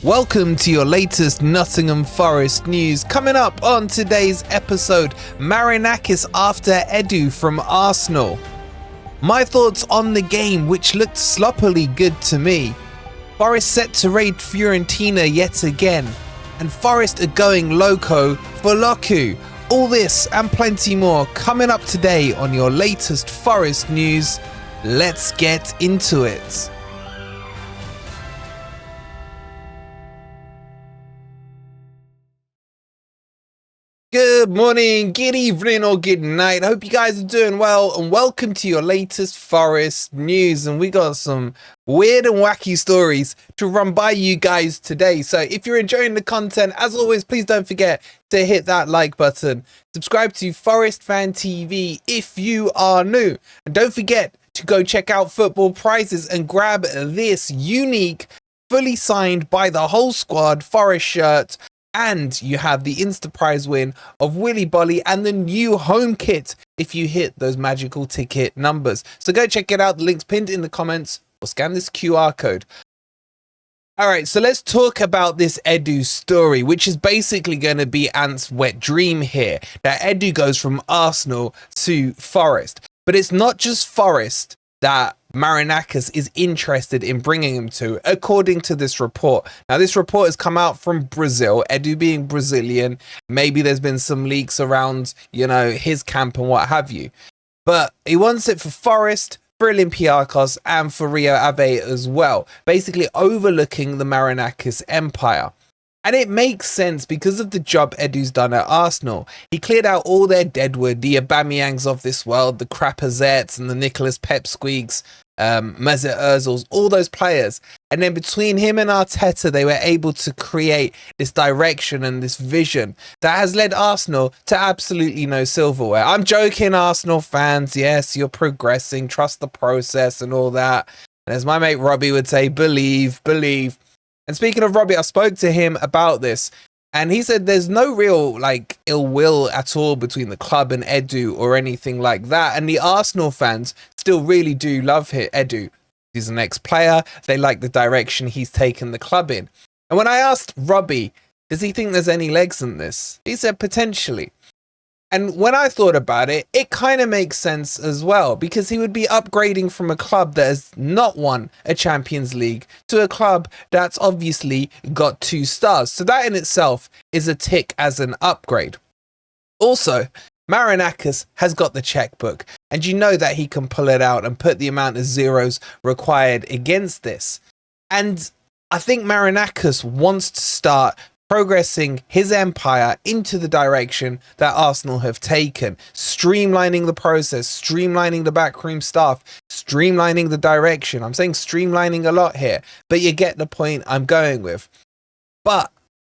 Welcome to your latest Nottingham Forest news. Coming up on today's episode, Marinakis after Edu from Arsenal. My thoughts on the game, which looked sloppily good to me. Forest set to raid Fiorentina yet again. And Forest are going Locko for Locko. All this and plenty more coming up today on your latest Forest news. Let's get into it. Good morning, good evening or good night. I hope you guys are doing well and welcome to your latest Forest news. And we got some weird and wacky stories to run by you guys today. So if you're enjoying the content, as always, please don't forget to hit that like button. Subscribe to Forest Fan TV if you are new. And don't forget to go check out Football Prizes and grab this unique, fully signed by the whole squad Forest shirt. And you have the Insta prize win of Willy Bolly and the new home kit if you hit those magical ticket numbers. So go check it out. The link's pinned in the comments or scan this QR code. All right, so let's talk about this Edu story, which is basically going to be Ant's wet dream here. That Edu goes from Arsenal to Forest. But it's not just Forest that Marinakis is interested in bringing him to, according to this report. Now, this report has come out from Brazil, Edu being Brazilian. Maybe there's been some leaks around, his camp and what have you. But he wants it for Forest, for Olympiacos, and for Rio Ave as well, basically overlooking the Marinakis empire. And it makes sense because of the job Edu's done at Arsenal. He cleared out all their deadwood, the Aubameyangs of this world, the Crapazettes and the Nicolas Pepsqueaks, Mesut Ozils, all those players. And then between him and Arteta, they were able to create this direction and this vision that has led Arsenal to absolutely no silverware. I'm joking, Arsenal fans. Yes, you're progressing. Trust the process and all that. And as my mate Robbie would say, believe. And speaking of Robbie, I spoke to him about this and he said there's no real ill will at all between the club and Edu or anything like that. And the Arsenal fans still really do love Edu. He's an ex-player. They like the direction he's taken the club in. And when I asked Robbie, does he think there's any legs in this? He said potentially. And when I thought about it, it kind of makes sense as well, because he would be upgrading from a club that has not won a Champions League to a club that's obviously got 2 stars. So that in itself is a tick as an upgrade. Also, Marinakis has got the checkbook, and you know that he can pull it out and put the amount of zeros required against this. And I think Marinakis wants to start progressing his empire into the direction that Arsenal have taken, streamlining the process, streamlining the backroom staff, streamlining the direction. I'm saying streamlining a lot here, but you get the point I'm going with. But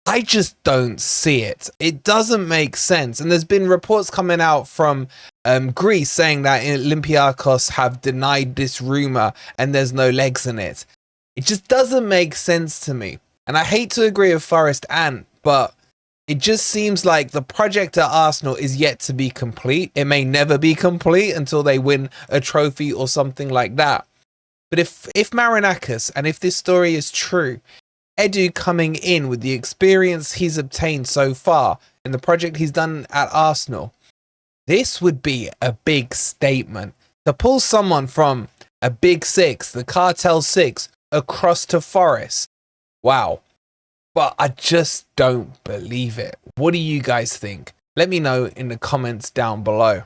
I just don't see it. It doesn't make sense. And there's been reports coming out from Greece saying that Olympiacos have denied this rumor and there's no legs in it. It just doesn't make sense to me. And I hate to agree with Forest Ant, but it just seems like the project at Arsenal is yet to be complete. It may never be complete until they win a trophy or something like that. But if Marinakis, and if this story is true, Edu coming in with the experience he's obtained so far in the project he's done at Arsenal, this would be a big statement. To pull someone from a big 6, the Cartel 6, across to Forest. Wow. But I just don't believe it. What do you guys think? Let me know in the comments down below.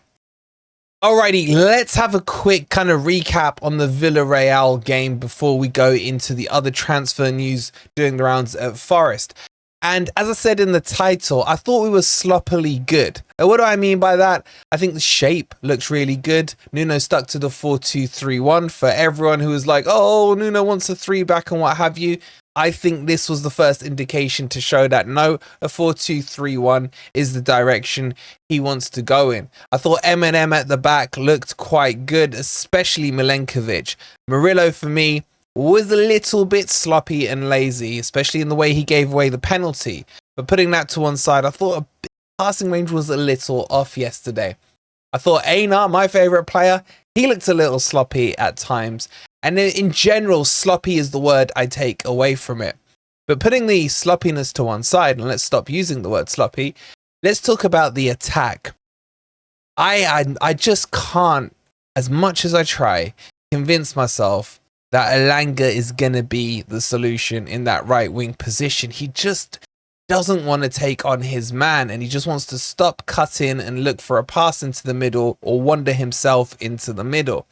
Alrighty, let's have a quick kind of recap on the Royale game before we go into the other transfer news doing the rounds at Forest. And as I said in the title, I thought we were sloppily good. And what do I mean by that? I think the shape looks really good. Nuno stuck to the 4-2-3-1 for everyone who was like, oh, Nuno wants a 3 back and what have you. I think this was the first indication to show that no, a 4-2-3-1 is the direction he wants to go in. I thought M&M at the back looked quite good, especially Milenkovic. Murillo, for me, was a little bit sloppy and lazy, especially in the way he gave away the penalty. But putting that to one side, I thought passing range was a little off yesterday. I thought Einar, my favourite player, he looked a little sloppy at times. And in general, sloppy is the word I take away from it. But putting the sloppiness to one side, and let's stop using the word sloppy, let's talk about the attack. I just can't, as much as I try, convince myself that Elanga is going to be the solution in that right wing position. He just doesn't want to take on his man, and he just wants to stop cutting and look for a pass into the middle or wander himself into the middle.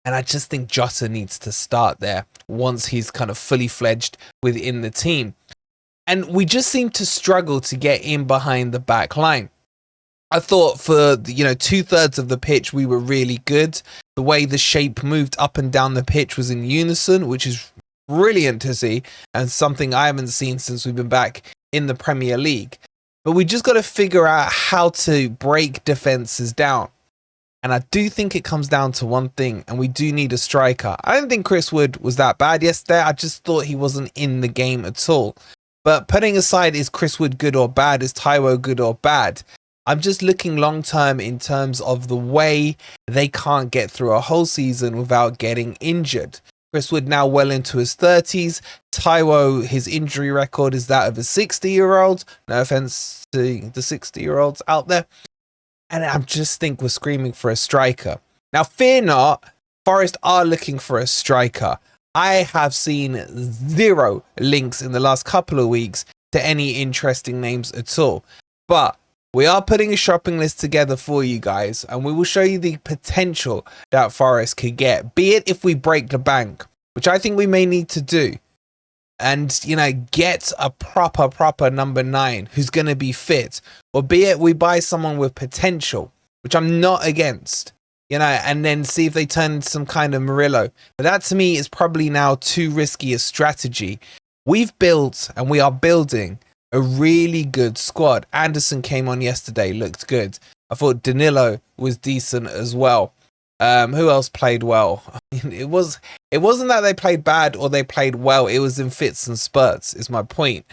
And I just think Jota needs to start there once he's kind of fully fledged within the team. And we just seem to struggle to get in behind the back line. I thought for, 2/3 of the pitch, we were really good. The way the shape moved up and down the pitch was in unison, which is brilliant to see, and something I haven't seen since we've been back in the Premier League. But we just got to figure out how to break defenses down. And I do think it comes down to one thing, and we do need a striker. I don't think Chris Wood was that bad yesterday. I just thought he wasn't in the game at all. But putting aside, is Chris Wood good or bad? Is Taiwo good or bad? I'm just looking long term in terms of the way they can't get through a whole season without getting injured. Chris Wood now well into his 30s. Taiwo, his injury record is that of a 60-year-old. No offense to the 60-year-olds out there. And I just think we're screaming for a striker. Now, fear not, Forest are looking for a striker. I have seen zero links in the last couple of weeks to any interesting names at all. But we are putting a shopping list together for you guys, and we will show you the potential that Forest could get, be it if we break the bank, which I think we may need to do, and, get a proper number 9 who's going to be fit, or be it we buy someone with potential, which I'm not against, and then see if they turn into some kind of Murillo. But that to me is probably now too risky a strategy. We've built, and we are building, a really good squad. Anderson came on yesterday, looked good. I thought Danilo was decent as well. Who else played well? It wasn't that they played bad or they played well. It was in fits and spurts, is my point.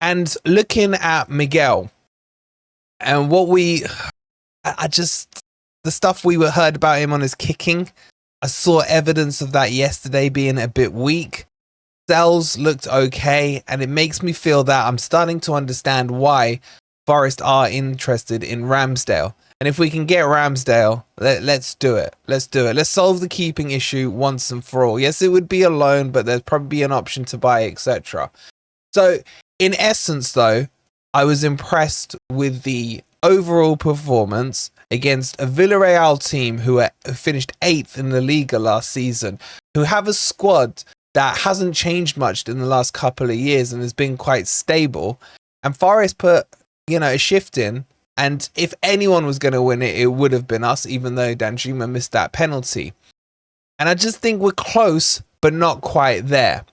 And looking at Miguel and the stuff we heard about him on his kicking, I saw evidence of that yesterday being a bit weak. Cells looked okay, and it makes me feel that I'm starting to understand why Forest are interested in Ramsdale. And if we can get Ramsdale, let's do it. Let's do it. Let's solve the keeping issue once and for all. Yes, it would be a loan, but there's probably an option to buy, etc. So, in essence, though, I was impressed with the overall performance against a Villarreal team who finished 8th in the Liga last season, who have a squad that hasn't changed much in the last couple of years and has been quite stable. And Forest put, a shift in. And if anyone was going to win it, it would have been us, even though Danjuma missed that penalty. And I just think we're close, but not quite there.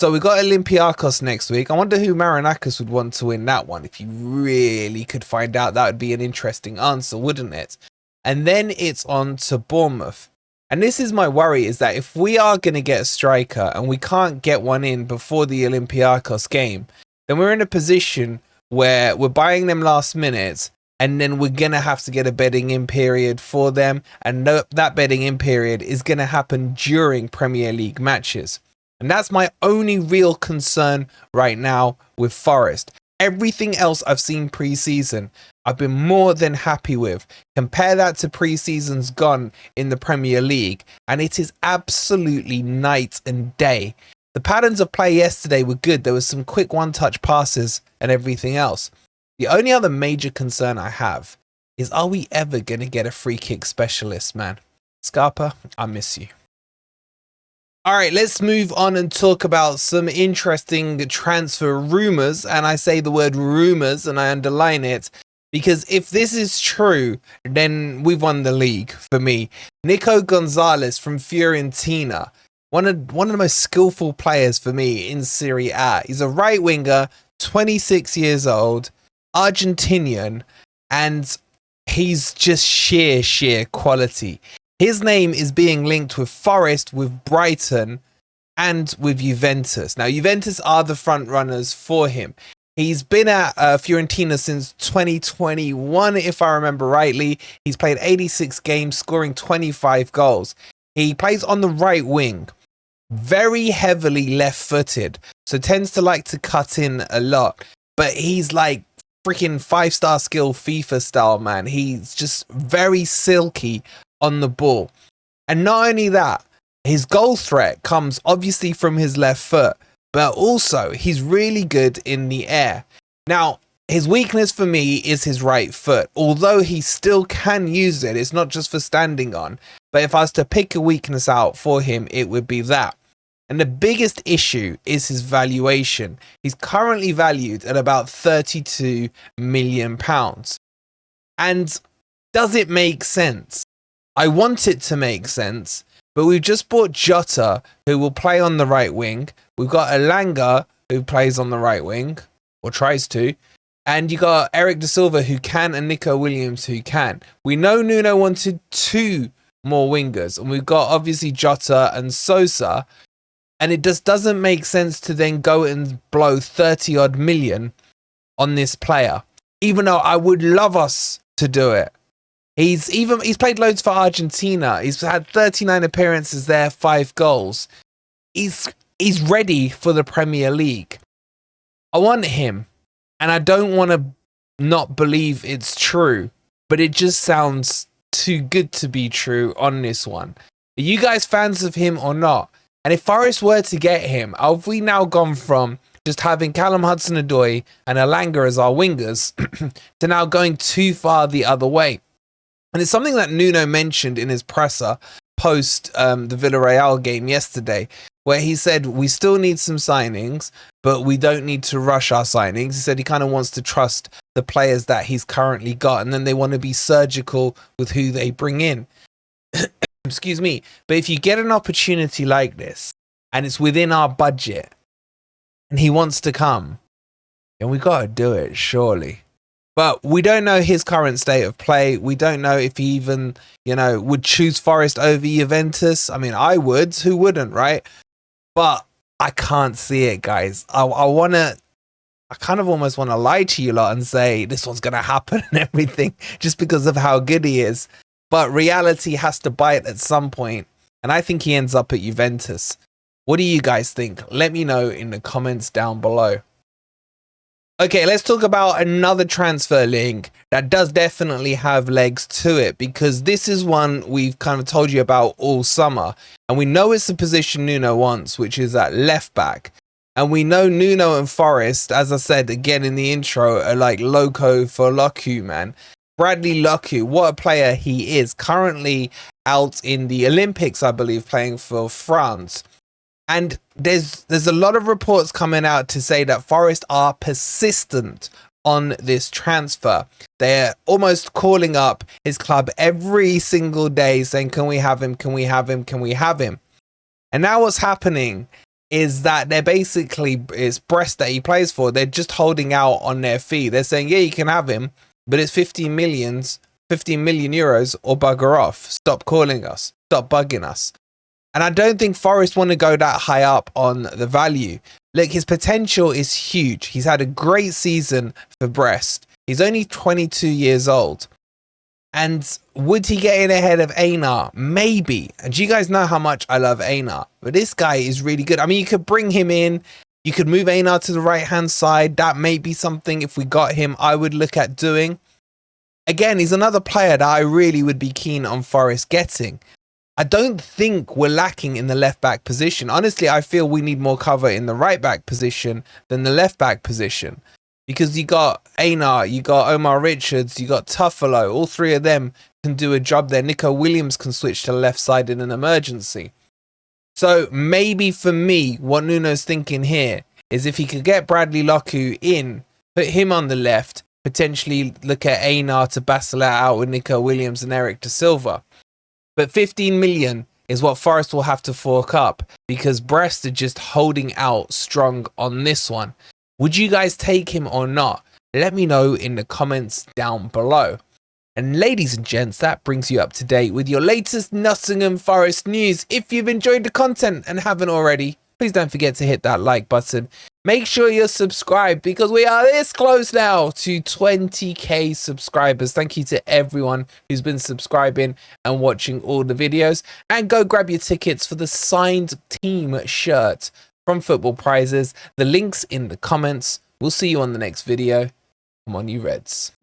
So we got Olympiacos next week. I wonder who Marinakis would want to win that one. If you really could find out, that would be an interesting answer, wouldn't it? And then it's on to Bournemouth. And this is my worry, is that if we are going to get a striker and we can't get one in before the Olympiacos game, then we're in a position where we're buying them last minute, and then we're going to have to get a bedding in period for them. And that bedding in period is going to happen during Premier League matches. And that's my only real concern right now with Forest. Everything else I've seen pre-season, I've been more than happy with. Compare that to pre-seasons gone in the Premier League, and it is absolutely night and day. The patterns of play yesterday were good. There was some quick one-touch passes and everything else. The only other major concern I have is, are we ever going to get a free kick specialist, man? Scarpa, I miss you. All right, let's move on and talk about some interesting transfer rumours. And I say the word rumours and I underline it because if this is true, then we've won the league for me. Nico Gonzalez from Fiorentina, one of the most skillful players for me in Serie A. He's a right winger, 26 years old, Argentinian, and he's just sheer quality. His name is being linked with Forest, with Brighton, and with Juventus. Now, Juventus are the front runners for him. He's been at Fiorentina since 2021, if I remember rightly. He's played 86 games, scoring 25 goals. He plays on the right wing. very heavily left-footed, so tends to like to cut in a lot. But he's like freaking 5-star skill FIFA style, man. He's just very silky on the ball. And not only that, his goal threat comes obviously from his left foot, but also he's really good in the air. Now, his weakness for me is his right foot, although he still can use it. It's not just for standing on. But if I was to pick a weakness out for him, it would be that. And the biggest issue is his valuation. He's currently valued at about £32 million. And does it make sense? I want it to make sense, but we've just bought Jota, who will play on the right wing. We've got Elanga, who plays on the right wing, or tries to. And you got Eric De Silva, who can, and Nico Williams, who can. We know Nuno wanted 2 more wingers, and we've got obviously Jota and Sosa. And it just doesn't make sense to then go and blow 30 odd million on this player, even though I would love us to do it. He's played loads for Argentina. He's had 39 appearances there, 5 goals. He's ready for the Premier League. I want him, and I don't want to not believe it's true, but it just sounds too good to be true on this one. Are you guys fans of him or not? And if Forest were to get him, have we now gone from just having Callum Hudson-Odoi and Elanga as our wingers to now going too far the other way? And it's something that Nuno mentioned in his presser post the Villarreal game yesterday, where he said we still need some signings, but we don't need to rush our signings. He said he kind of wants to trust the players that he's currently got, and then they want to be surgical with who they bring in. Excuse me. But if you get an opportunity like this, and it's within our budget, and he wants to come, then we got to do it, surely. But we don't know his current state of play. We don't know if he even, would choose Forest over Juventus. I mean, I would. Who wouldn't, right? But I can't see it, guys. I kind of almost want to lie to you lot and say this one's going to happen and everything just because of how good he is. But reality has to bite at some point, and I think he ends up at Juventus. What do you guys think? Let me know in the comments down below. Okay, let's talk about another transfer link that does definitely have legs to it, because this is one we've kind of told you about all summer, and we know it's the position Nuno wants, which is at left back. And we know Nuno and Forest, as I said again in the intro, are like Locko for Locko, man. Bradley Locko, what a player he is, currently out in the Olympics, I believe, playing for France. And there's a lot of reports coming out to say that Forest are persistent on this transfer. They're almost calling up his club every single day saying, can we have him? Can we have him? Can we have him? And now what's happening is that they're basically, it's Brest that he plays for. They're just holding out on their fee. They're saying, yeah, you can have him, but it's 15 million euros or bugger off. Stop calling us. Stop bugging us. And I don't think Forest want to go that high up on the value. Look, his potential is huge. He's had a great season for Brest. He's only 22 years old. And would he get in ahead of Einar? Maybe. And do you guys know how much I love Einar? But this guy is really good. I mean, you could bring him in. You could move Einar to the right-hand side. That may be something, if we got him, I would look at doing. Again, he's another player that I really would be keen on Forest getting. I don't think we're lacking in the left-back position. Honestly, I feel we need more cover in the right-back position than the left-back position. Because you got Einar, you got Omar Richards, you got Tuffalo. All three of them can do a job there. Nico Williams can switch to the left side in an emergency. So maybe for me, what Nuno's thinking here is if he could get Bradley Locko in, put him on the left, potentially look at Einar to battle it out with Nico Williams and Eric De Silva. But 15 million is what Forest will have to fork up, because Brest are just holding out strong on this one. Would you guys take him or not? Let me know in the comments down below. And ladies and gents, that brings you up to date with your latest Nottingham Forest news. If you've enjoyed the content and haven't already, please don't forget to hit that like button. Make sure you're subscribed because we are this close now to 20k subscribers. Thank you to everyone who's been subscribing and watching all the videos. And go grab your tickets for the signed team shirt from Football Prizes. The link's in the comments. We'll see you on the next video. Come on, you Reds.